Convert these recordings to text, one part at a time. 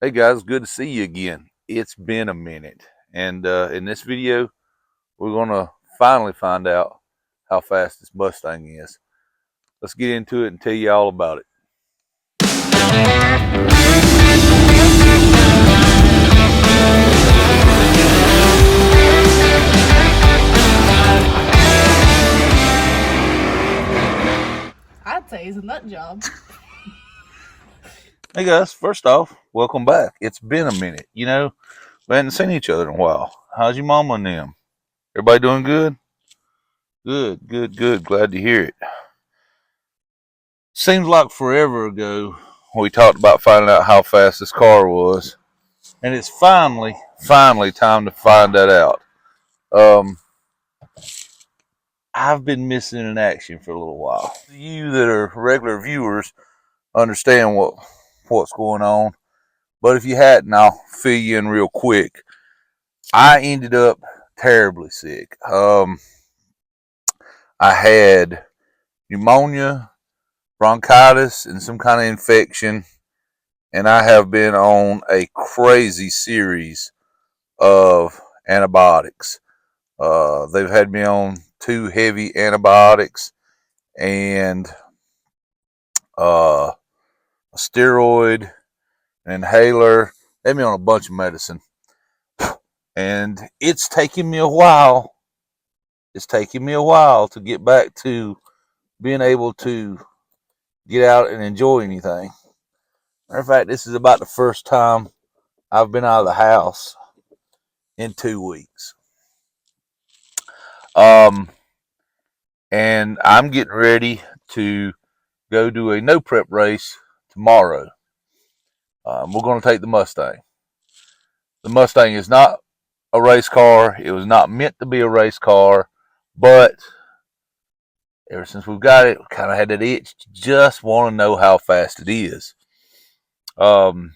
Hey guys, good to see you again. It's been a minute, and in this video, we're gonna finally find out how fast this Mustang is. Let's get into it and tell you all about it. I'd say he's a nut job. Hey guys, first off, welcome back. It's been a minute. We hadn't seen each other in a while. How's your mama and them? Everybody doing good? Good, good, good. Glad to hear it. Seems like forever ago we talked about finding out how fast this car was, and it's finally time to find that out. Um, I've been missing in action for a little while. You that are regular viewers understand what's going on, but if you hadn't, I'll fill you in real quick. I ended up terribly sick. I had pneumonia, bronchitis, and some kind of infection, and I have been on a crazy series of antibiotics. They've had me on 2 heavy antibiotics and a steroid, an inhaler. They had me on a bunch of medicine. And it's taking me a while. It's taking me a while to get back to being able to get out and enjoy anything. Matter of fact, this is about the first time I've been out of the house in 2 weeks. Um, and I'm getting ready to go do a no prep race tomorrow. We're going to take the Mustang. The Mustang is not a race car. It was not meant to be a race car, but ever since we've got it, we kind of had that itch to just want to know how fast it is. Um,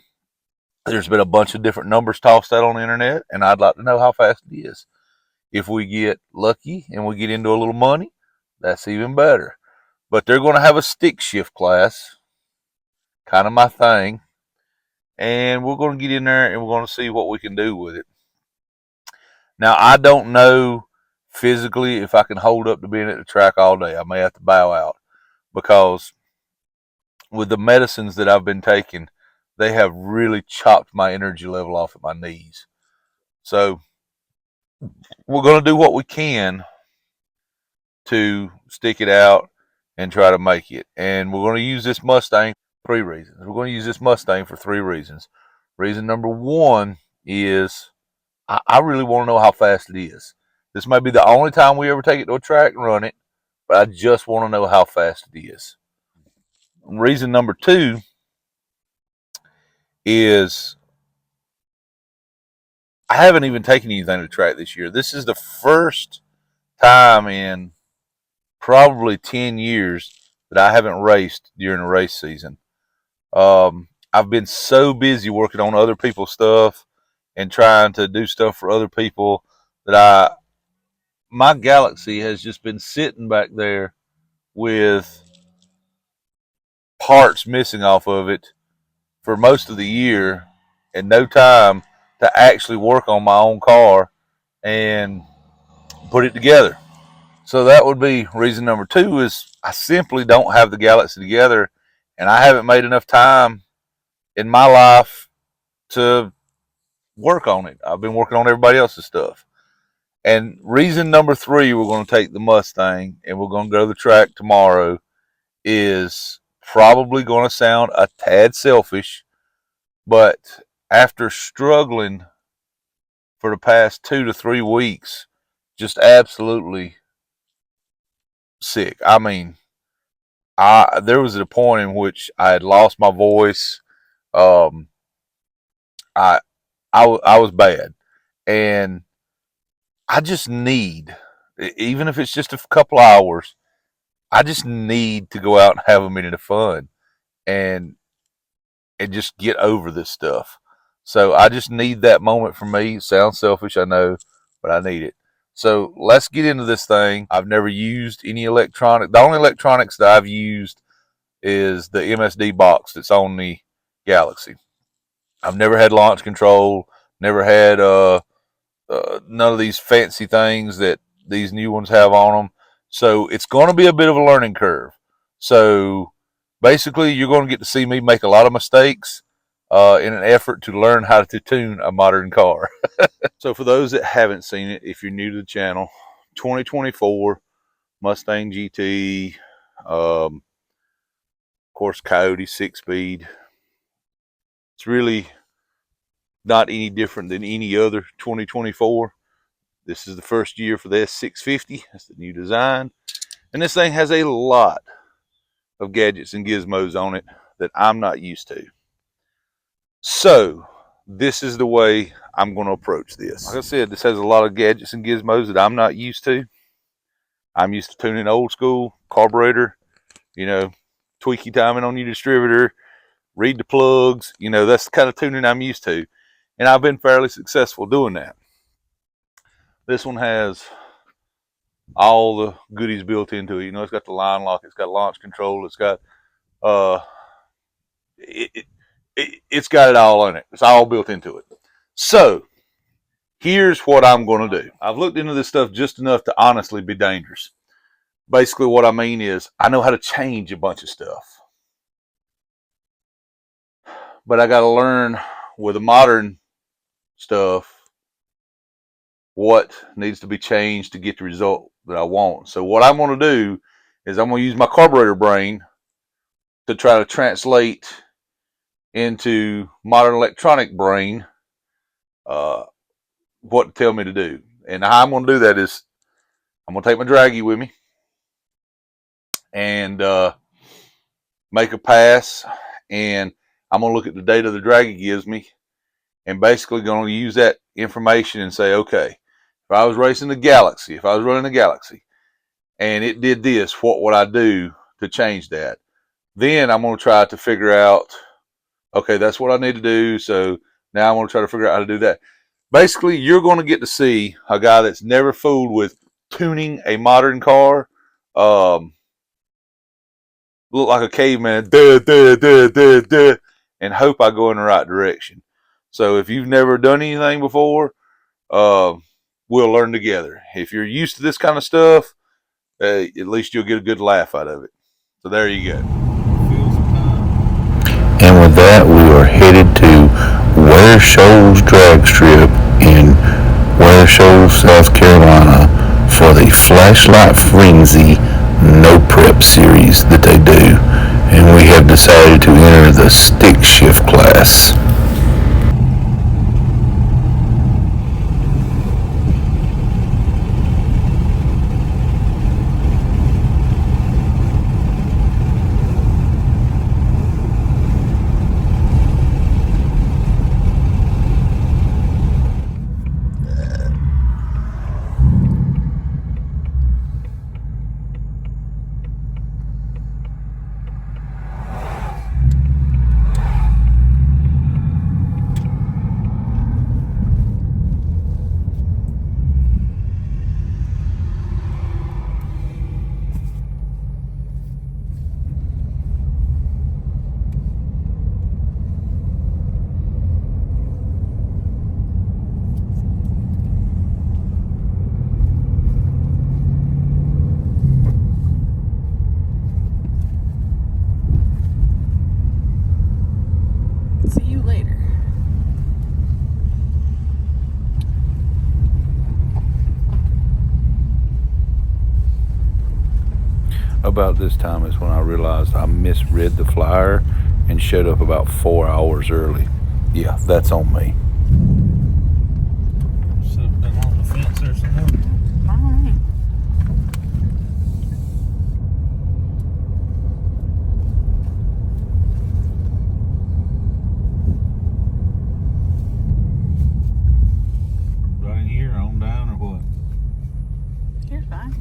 there's been a bunch of different numbers tossed out on the internet, and I'd like to know how fast it is. If we get lucky and we get into a little money, that's even better. But they're going to have a stick shift class, kind of my thing, and we're going to get in there and we're going to see what we can do with it. Now, I don't know physically if I can hold up to being at the track all day. I may have to bow out because with the medicines that I've been taking, they have really chopped my energy level off at my knees. So we're going to do what we can to stick it out and try to make it. And we're going to use this Mustang for 3 reasons. We're going to use this Mustang for 3 reasons. Reason number one is I really want to know how fast it is. This may be the only time we ever take it to a track and run it, but I just want to know how fast it is. Reason number two is I haven't even taken anything to the track this year. This is the first time in probably 10 years that I haven't raced during the race season. I've been so busy working on other people's stuff and trying to do stuff for other people that my Galaxy has just been sitting back there with parts missing off of it for most of the year and no time to actually work on my own car and put it together. So that would be reason number two is I simply don't have the Galaxy together and I haven't made enough time in my life to work on it. I've been working on everybody else's stuff. And reason number three, we're going to take the Mustang and we're going to go to the track tomorrow is probably going to sound a tad selfish, but after struggling for the past 2 to 3 weeks, just absolutely sick. I mean, there was a point in which I had lost my voice. Um, I, I was bad, and I just need, even if it's just a couple hours, I just need to go out and have a minute of fun and just get over this stuff. So I just need that moment for me. It sounds selfish, I know, but I need it. So let's get into this thing. I've never used any electronic. The only electronics that I've used is the MSD box that's on the Galaxy. I've never had launch control, never had none of these fancy things that these new ones have on them. So it's going to be a bit of a learning curve. So basically, you're going to get to see me make a lot of mistakes in an effort to learn how to tune a modern car. So for those that haven't seen it, if you're new to the channel, 2024 Mustang GT, of course Coyote 6-speed. It's really not any different than any other 2024. This is the first year for the S650. That's the new design. And this thing has a lot of gadgets and gizmos on it that I'm not used to. So this is the way I'm going to approach this. Like I said, this has a lot of gadgets and gizmos that I'm not used to. I'm used to tuning old school, carburetor, you know, tweaky timing on your distributor, read the plugs, you know, that's the kind of tuning I'm used to. And I've been fairly successful doing that. This one has all the goodies built into it. You know, it's got the line lock, it's got launch control, it's got it's got it all in it. It's all built into it. So here's what I'm going to do. I've looked into this stuff just enough to honestly be dangerous. Basically what I mean is I know how to change a bunch of stuff, but I got to learn with the modern stuff what needs to be changed to get the result that I want. So what I'm going to do is I'm going to use my carburetor brain to try to translate into modern electronic brain what to tell me to do. And how I'm going to do that is I'm going to take my draggy with me and make a pass, and I'm going to look at the data the draggy gives me and basically going to use that information and say, okay, if I was racing the Galaxy, if I was running the Galaxy and it did this, what would I do to change that? Then I'm going to try to figure out, okay, that's what I need to do. So now I'm going to try to figure out how to do that. Basically, you're going to get to see a guy that's never fooled with tuning a modern car, look like a caveman, and hope I go in the right direction. So if you've never done anything before, we'll learn together. If you're used to this kind of stuff, at least you'll get a good laugh out of it. So there you go. And with that, we are headed to Ware Shoals Drag Strip in Ware Shoals, South Carolina for the Flashlight Frenzy No Prep series that they do. And we have decided to enter the stick shift class. See you later. About this time is when I realized I misread the flyer and showed up about 4 hours early. Yeah, that's on me. Should have been on the fence or something. All right. Right here, on down, or what? Here's fine.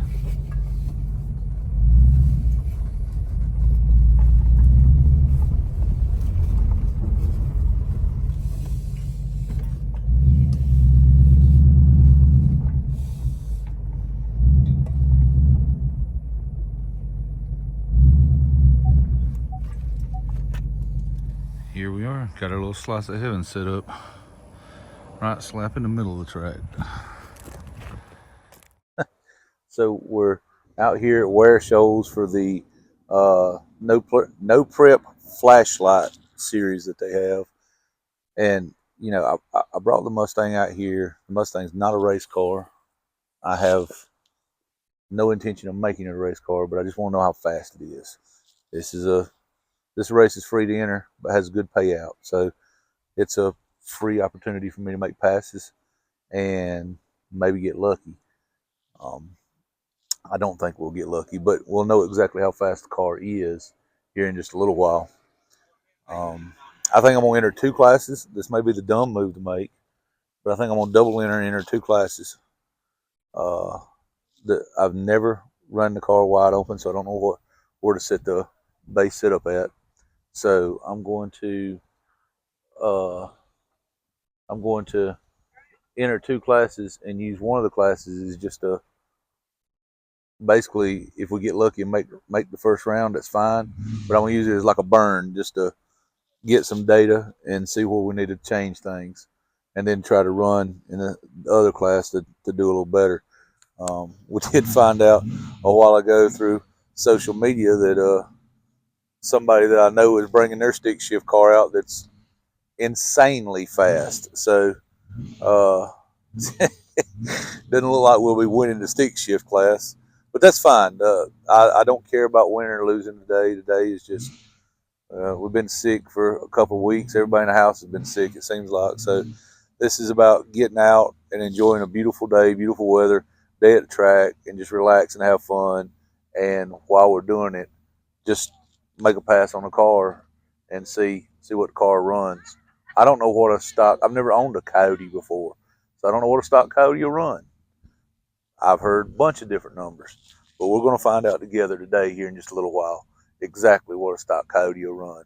Here we are, got our little slice of heaven set up right slap in the middle of the track. So we're out here at Ware Shoals for the no prep flashlight series that they have. And you know, I brought the Mustang out here. The Mustang's not a race car. I have no intention of making it a race car, but I just want to know how fast it is. This race is free to enter, but has a good payout. So it's a free opportunity for me to make passes and maybe get lucky. I don't think we'll get lucky, but we'll know exactly how fast the car is here in just a little while. I think I'm going to enter 2 classes. This may be the dumb move to make, but I think I'm going to double enter 2 classes. I've never run the car wide open, so I don't know where to set the base setup at. So I'm going to enter 2 classes and use one of the classes as just a basically, if we get lucky and make the first round, that's fine. But I'm gonna use it as like a burn, just to get some data and see where we need to change things, and then try to run in the other class to do a little better. We did find out a while ago through social media that somebody that I know is bringing their stick shift car out that's insanely fast. So doesn't look like we'll be winning the stick shift class. But that's fine. I don't care about winning or losing today. Today is just, we've been sick for a couple of weeks. Everybody in the house has been sick, it seems like. So this is about getting out and enjoying a beautiful day, beautiful weather, day at the track, and just relax and have fun. And while we're doing it, just make a pass on the car and see what the car runs. I don't know what a stock, I've never owned a Coyote before, so I don't know what a stock Coyote will run. I've heard a bunch of different numbers, but we're going to find out together today here in just a little while exactly what a stock Coyote will run.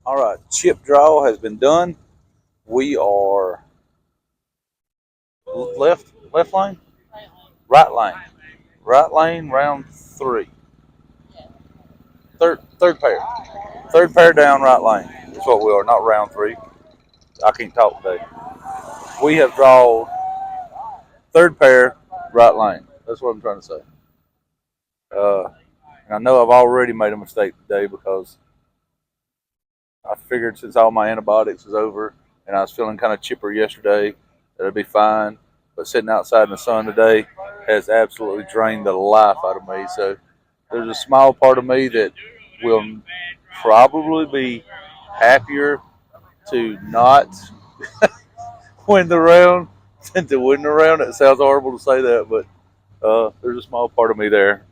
All right, chip draw has been done. We are left lane, right lane, round 3. Third pair down, right lane. That's what we are, not round 3. I can't talk today. We have drawn 3rd pair, right lane. That's what I'm trying to say. And I know I've already made a mistake today because I figured since all my antibiotics was over and I was feeling kind of chipper yesterday that it'd be fine. But sitting outside in the sun today has absolutely drained the life out of me. So there's a small part of me that will probably be happier to not win the round than to win the round. It sounds horrible to say that, but there's a small part of me there.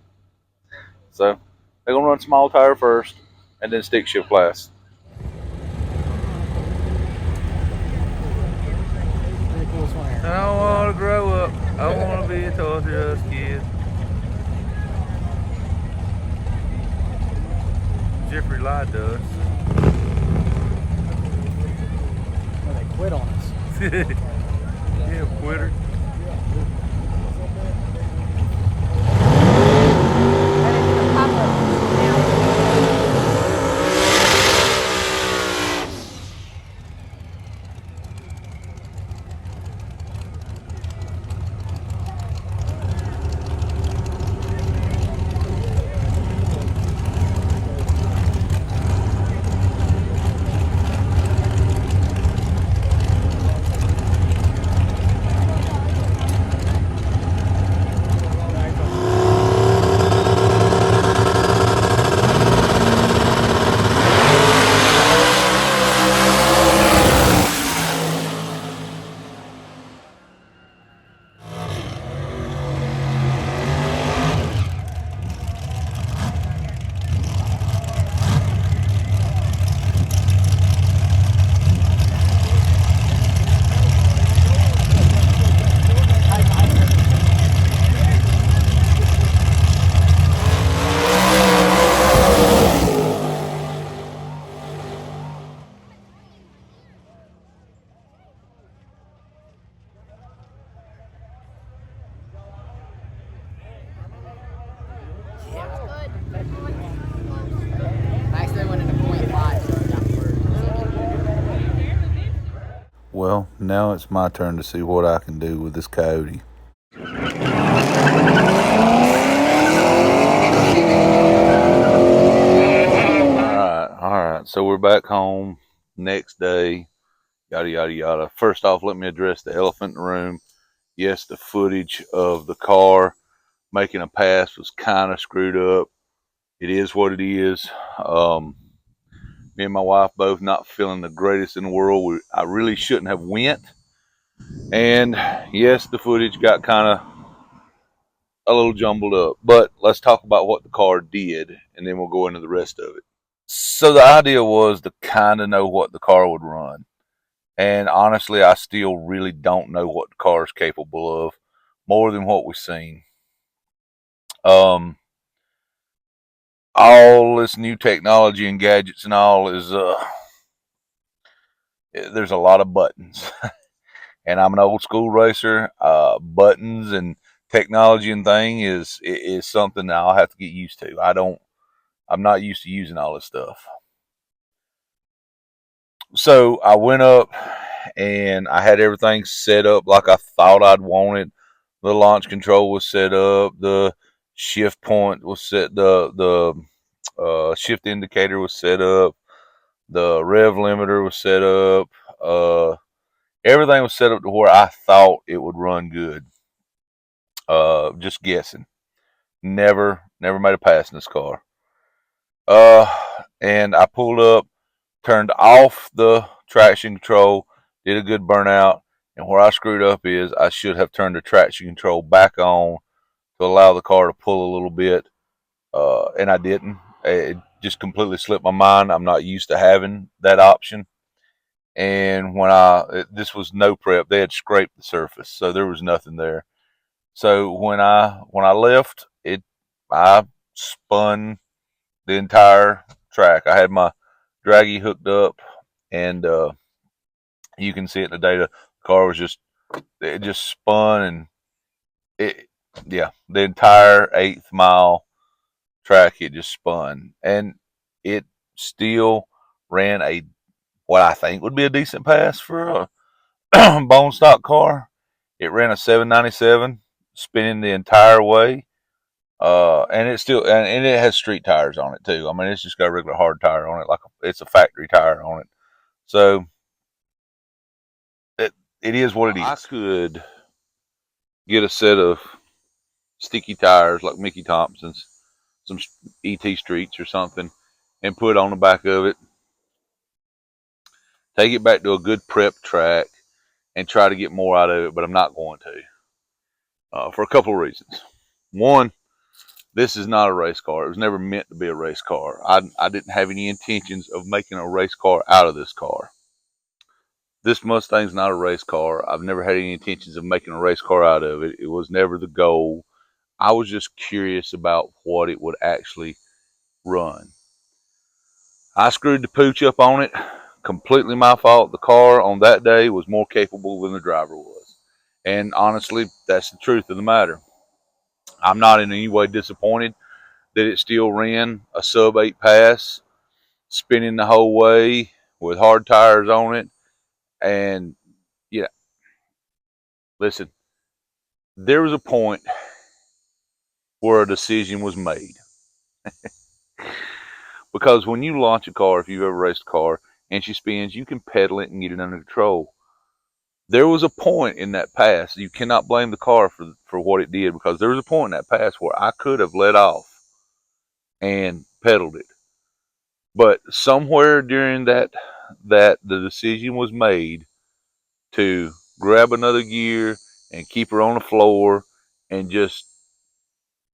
So they're going to run small tire first and then stick shift last. I don't want to grow up. I want to be a Toys R Us kid. Jeffrey lied to us. Well, they quit on us. Yeah, quitter. now it's my turn to see what I can do with this coyote. Alright, so we're back home next day, yada yada yada. First off, let me address the elephant in the room. Yes, the footage of the car making a pass was kind of screwed up. It is what it is. Me and my wife both not feeling the greatest in the world. I really shouldn't have went. And yes, the footage got kind of a little jumbled up. But let's talk about what the car did, and then we'll go into the rest of it. So the idea was to kind of know what the car would run. And honestly, I still really don't know what the car is capable of, more than what we've seen. All this new technology and gadgets and all is there's a lot of buttons. And I'm an old school racer. Buttons and technology and thing is something that I'll have to get used to. I'm not used to using all this stuff. So I went up and I had everything set up like I thought I'd want it. The launch control was set up. The shift point was set. The shift indicator was set up. The rev limiter was set up. Everything was set up to where I thought it would run good. Just guessing. Never made a pass in this car. And I pulled up, turned off the traction control, did a good burnout, and where I screwed up is I should have turned the traction control back on to allow the car to pull a little bit, and I didn't. It just completely slipped my mind. I'm not used to having that option. And this was no prep. They had scraped the surface, so there was nothing there. So when I left, I spun the entire track. I had my draggy hooked up, and you can see it in the data. The car was it just spun, and the entire 8th mile track, it just spun, and it still ran what I think would be a decent pass for a bone stock car. It ran a 797, spinning the entire way. And it has street tires on it too. I mean, it's just got a regular hard tire on it, it's a factory tire on it. So it is what it is. I could get a set of sticky tires like Mickey Thompson's, some ET Streets or something, and put on the back of it. Take it back to a good prep track and try to get more out of it, but I'm not going to. For a couple of reasons. One, this is not a race car. It was never meant to be a race car. I didn't have any intentions of making a race car out of this car. This Mustang's not a race car. I've never had any intentions of making a race car out of it. It was never the goal. I was just curious about what it would actually run. I screwed the pooch up on it. Completely my fault. The car on that day was more capable than the driver was. And honestly, that's the truth of the matter. I'm not in any way disappointed that it still ran a sub 8 pass, spinning the whole way with hard tires on it. And yeah, listen, there was a point where a decision was made. Because when you launch a car, if you've ever raced a car and she spins, you can pedal it and get it under control. There was a point in that pass, you cannot blame the car for what it did, because there was a point in that pass where I could have let off and pedaled it. But somewhere during that the decision was made to grab another gear and keep her on the floor and just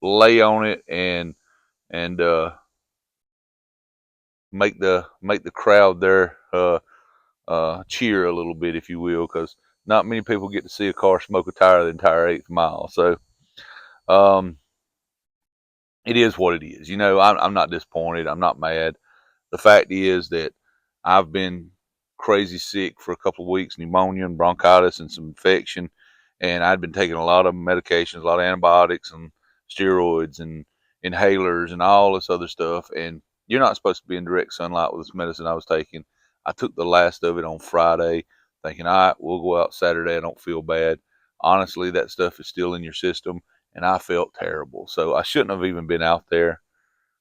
lay on it and make the crowd there cheer a little bit, if you will, because not many people get to see a car smoke a tire the entire 8th mile. So it is what it is. I'm not disappointed. I'm not mad. The fact is that I've been crazy sick for a couple of weeks, pneumonia and bronchitis and some infection, and I'd been taking a lot of medications, a lot of antibiotics and steroids and inhalers and all this other stuff. And you're not supposed to be in direct sunlight with this medicine I was taking. I took the last of it on Friday. thinking, all right, we'll go out Saturday. I don't feel bad. Honestly, that stuff is still in your system, and I felt terrible. So I shouldn't have even been out there,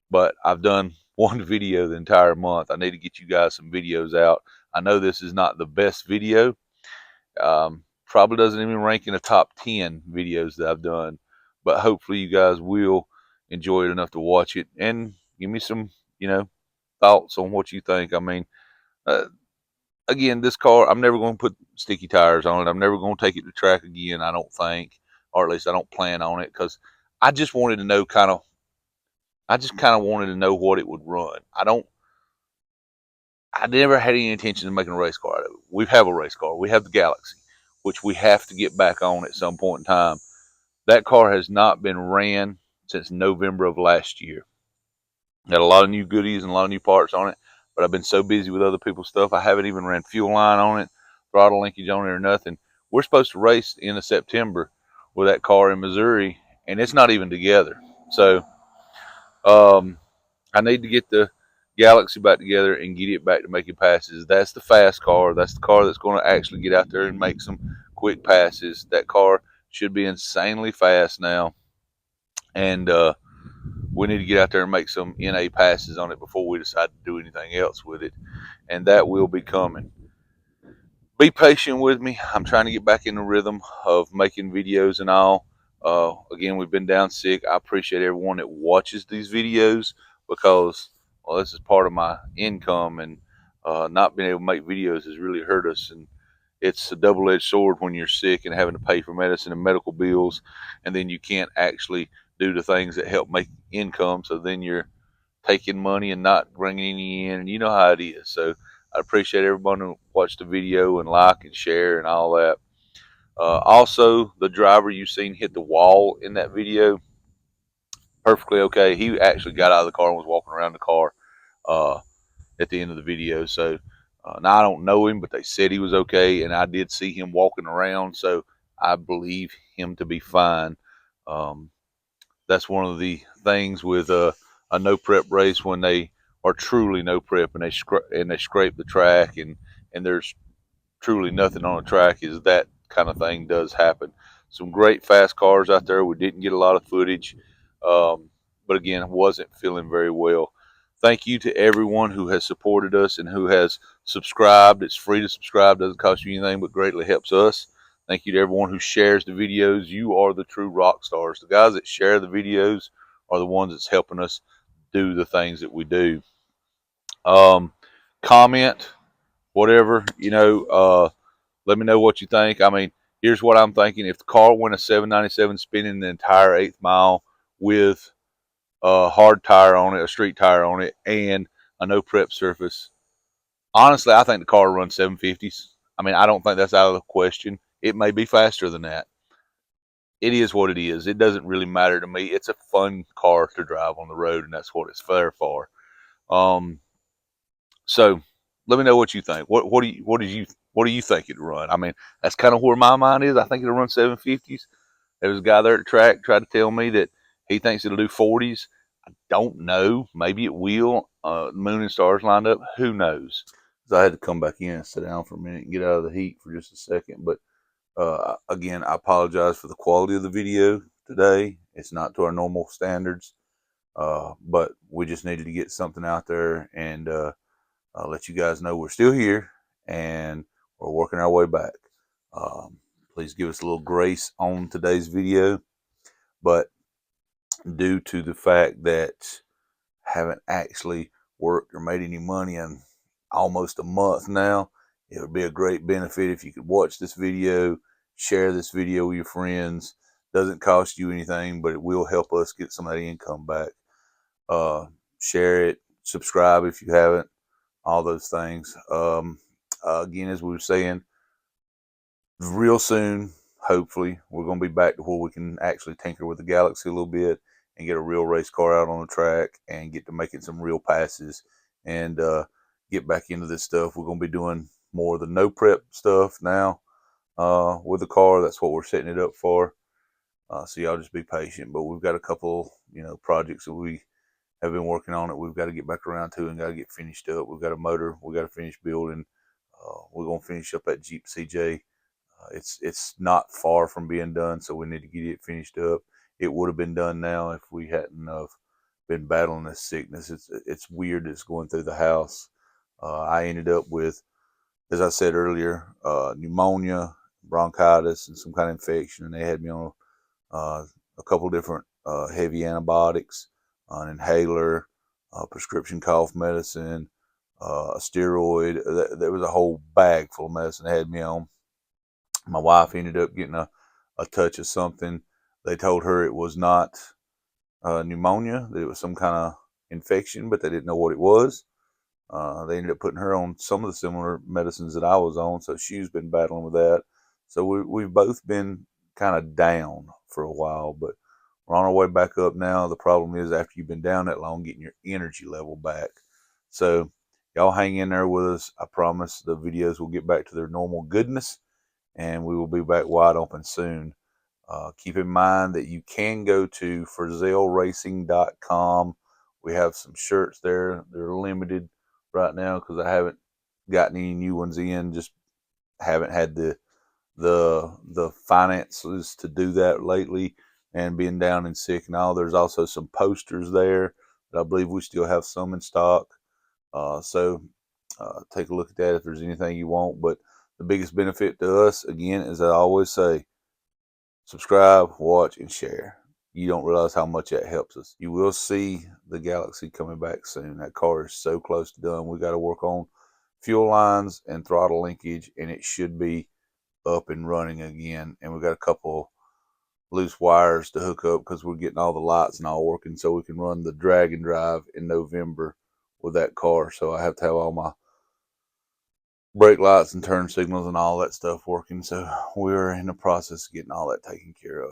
but I've done one video the entire month. I need to get you guys some videos out. I know this is not the best video. Probably doesn't even rank in the top 10 videos that I've done, but hopefully you guys will enjoy it enough to watch it and give me some, thoughts on what you think. I mean, uh, again, this car, I'm never going to put sticky tires on it. I'm never going to take it to track again, I don't think, or at least I don't plan on it, because I just wanted to know wanted to know what it would run. I never had any intention of making a race car out of it. We have a race car. We have the Galaxy, which we have to get back on at some point in time. That car has not been ran since November of last year. Got a lot of new goodies and a lot of new parts on it, but I've been so busy with other people's stuff, I haven't even ran fuel line on it, throttle linkage on it, or nothing. We're supposed to race the end of September with that car in Missouri, and it's not even together. So, I need to get the Galaxy back together and get it back to making passes. That's the fast car. That's the car that's going to actually get out there and make some quick passes. That car should be insanely fast now, and we need to get out there and make some NA passes on it before we decide to do anything else with it, and that will be coming. Be patient with me. I'm trying to get back in the rhythm of making videos and all. Again, we've been down sick. I appreciate everyone that watches these videos because, well, this is part of my income, and not being able to make videos has really hurt us. And it's a double-edged sword when you're sick and having to pay for medicine and medical bills, and then you can't actually do the things that help make income. So then you're taking money and not bringing any in, and you know how it is. So I appreciate everyone who watched the video and like and share and all that. Also, the driver you seen hit the wall in that video, perfectly okay. He actually got out of the car and was walking around the car uh, at the end of the video. So now I don't know him, but they said he was okay, and I did see him walking around, so I believe him to be fine. Um, that's one of the things with a no prep race, when they are truly no prep and they scrape the track, and there's truly nothing on the track, is that kind of thing does happen. Some great fast cars out there. We didn't get a lot of footage, but again, wasn't feeling very well. Thank you to everyone who has supported us and who has subscribed. It's free to subscribe, doesn't cost you anything, but greatly helps us. Thank you to everyone who shares the videos. You are the true rock stars. The guys that share the videos are the ones that's helping us do the things that we do. Comment, whatever, let me know what you think. I mean, here's what I'm thinking. If the car went a 797 spinning the entire 8th mile with a hard tire on it, a street tire on it, and a no prep surface, honestly, I think the car runs 750s. I mean, I don't think that's out of the question. It may be faster than that. It is what it is. It doesn't really matter to me. It's a fun car to drive on the road, and that's what it's there for. So let me know what you think. What do you think it'd run? I mean, that's kind of where my mind is. I think it'll run 750s. There was a guy there at the track tried to tell me that he thinks it'll do 40s. I don't know. Maybe it will. Moon and stars lined up. Who knows? So I had to come back in and sit down for a minute and get out of the heat for just a second. But again, I apologize for the quality of the video today. It's not to our normal standards, but we just needed to get something out there and let you guys know we're still here and we're working our way back. Please give us a little grace on today's video, but due to the fact that I haven't actually worked or made any money in almost a month now, it would be a great benefit if you could watch this video, share this video with your friends. Doesn't cost you anything, but it will help us get some of that income back. Share it, subscribe if you haven't, all those things. Again, as we were saying, real soon, hopefully, we're going to be back to where we can actually tinker with the Galaxy a little bit and get a real race car out on the track and get to making some real passes and get back into this stuff. We're going to be doing more of the no prep stuff now with the car. That's what we're setting it up for. So y'all just be patient. But we've got a couple, projects that we have been working on it. We've got to get back around to and got to get finished up. We've got a motor we got to finish building. We're gonna finish up that Jeep CJ. It's not far from being done, so we need to get it finished up. It would have been done now if we hadn't have been battling this sickness. It's weird. It's going through the house. I ended up with, as I said earlier, pneumonia, bronchitis, and some kind of infection, and they had me on a couple different heavy antibiotics, an inhaler, prescription cough medicine, a steroid. There was a whole bag full of medicine they had me on. My wife ended up getting a touch of something. They told her it was not pneumonia, that it was some kind of infection, but they didn't know what it was. They ended up putting her on some of the similar medicines that I was on, so she's been battling with that. So we've both been kind of down for a while, but we're on our way back up now. The problem is after you've been down that long, getting your energy level back. So y'all hang in there with us. I promise the videos will get back to their normal goodness, and we will be back wide open soon. Keep in mind that you can go to forzelracing.com. We have some shirts there. They're limited right now because I haven't gotten any new ones in. Just haven't had the finances to do that lately, and being down and sick and all. There's also some posters there that I believe we still have some in stock. So take a look at that if there's anything you want. But the biggest benefit to us, again, as I always say, subscribe, watch, and share. You don't realize how much that helps us. You will see the Galaxy coming back soon. That car is so close to done. We got to work on fuel lines and throttle linkage, and it should be up and running again. And we got a couple loose wires to hook up because we're getting all the lights and all working so we can run the drag and drive in November with that car. So I have to have all my brake lights and turn signals and all that stuff working. So we're in the process of getting all that taken care of.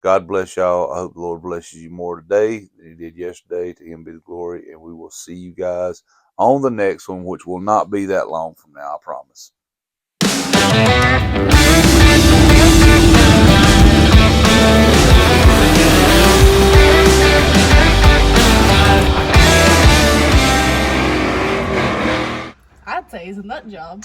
God bless y'all. I hope the Lord blesses you more today than he did yesterday. To him be the glory. And we will see you guys on the next one, which will not be that long from now, I promise. I'd say he's a nut job.